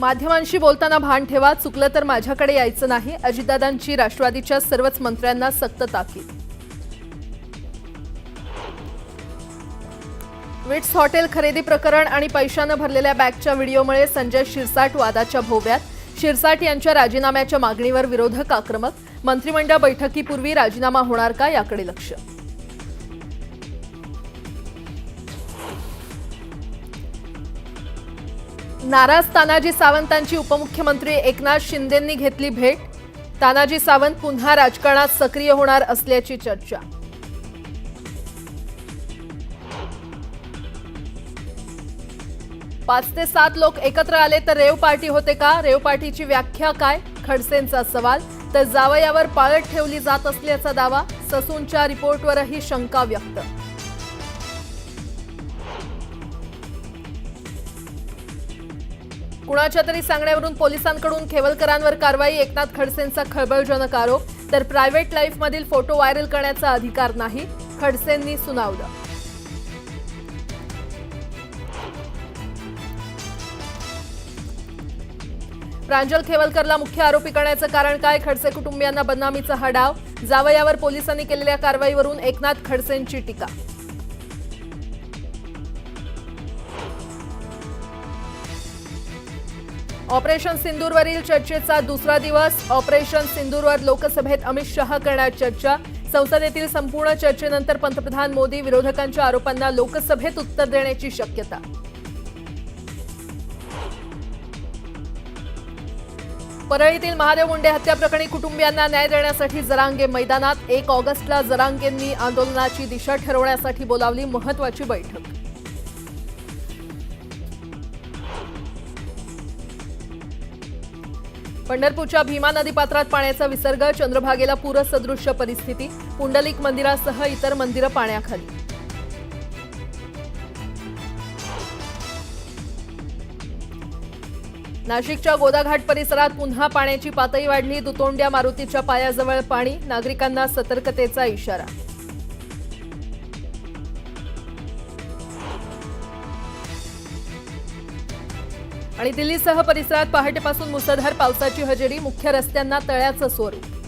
माध्यमांशी बोलताना भान ठेवा, चुकलं तर माझ्याकडे यायचं नाही. अजितदादांची राष्ट्रवादीच्या सर्वच मंत्र्यांना सक्त ताकीद. विट्स हॉटेल खरेदी प्रकरण आणि पैशानं भरलेल्या बॅगच्या व्हिडिओमुळे संजय शिरसाट वादाच्या भोवऱ्यात. शिरसाट यांच्या राजीनाम्याच्या मागणीवर विरोधक आक्रमक. मंत्रिमंडळ बैठकीपूर्वी राजीनामा होणार का याकडे लक्ष. नाराज तानाजी सावंतांची उपमुख्यमंत्री एकनाथ शिंदेंनी घेतली भेट. तानाजी सावंत पुन्हा राजकारणात सक्रिय होणार असल्याची चर्चा. पाच ते 7 लोक एकत्र आले तर रेव पार्टी होते का? रेव पार्टीची व्याख्या काय? खडसेंचा सवाल. तर जावयावर पाळत ठेवली जात असल्याचा दावा. ससूनच्या रिपोर्टवरही शंका व्यक्त. कुणाच्या तरी सांगण्यावरून पोलिसांकडून खेवलकरांवर कारवाई. एकनाथ खडसेंचा खळबळजनक आरोप. तर प्रायव्हेट लाईफमधील फोटो व्हायरल करण्याचा अधिकार नाही, खडसेंनी सुनावलं. प्रांजल खेवलकरला मुख्य आरोपी करण्याचं कारण काय? खडसे कुटुंबियांना बदनामीचा हा डाव. जावयावर पोलिसांनी केलेल्या कारवाईवरून एकनाथ खडसेंची टीका. ऑपरेशन सिंदूरवरील चर्चेचा दुसरा दिवस. ऑपरेशन सिंदूरवर लोकसभेत अमित शहा करणार चर्चा. संसदेतील संपूर्ण चर्चेनंतर पंतप्रधान मोदी विरोधकांच्या आरोपांना लोकसभेत उत्तर देण्याची शक्यता. परळीतील महादेव मुंडे हत्या प्रकरणी कुटुंबियांना न्याय देण्यासाठी जरांगे मैदानात. 1 ऑगस्टला जरांगेंनी आंदोलनाची दिशा ठरवण्यासाठी बोलावली महत्त्वाची बैठक. पंढरपूरच्या भीमा नदीपात्रात पाण्याचा विसर्ग. चंद्रभागेला पूरसदृश्य परिस्थिती. पुंडलिक मंदिरासह इतर मंदिरं पाण्याखाली. नाशिकच्या गोदाघाट परिसरात पुन्हा पाण्याची पातळी वाढली. दुतोंड्या मारुतीच्या पायाजवळ पाणी. नागरिकांना सतर्कतेचा इशारा. आणि दिल्लीसह परिसरात पहाटेपासून मुसळधार पावसाची हजेरी. मुख्य रस्त्यांना तळ्याचं स्वरूप.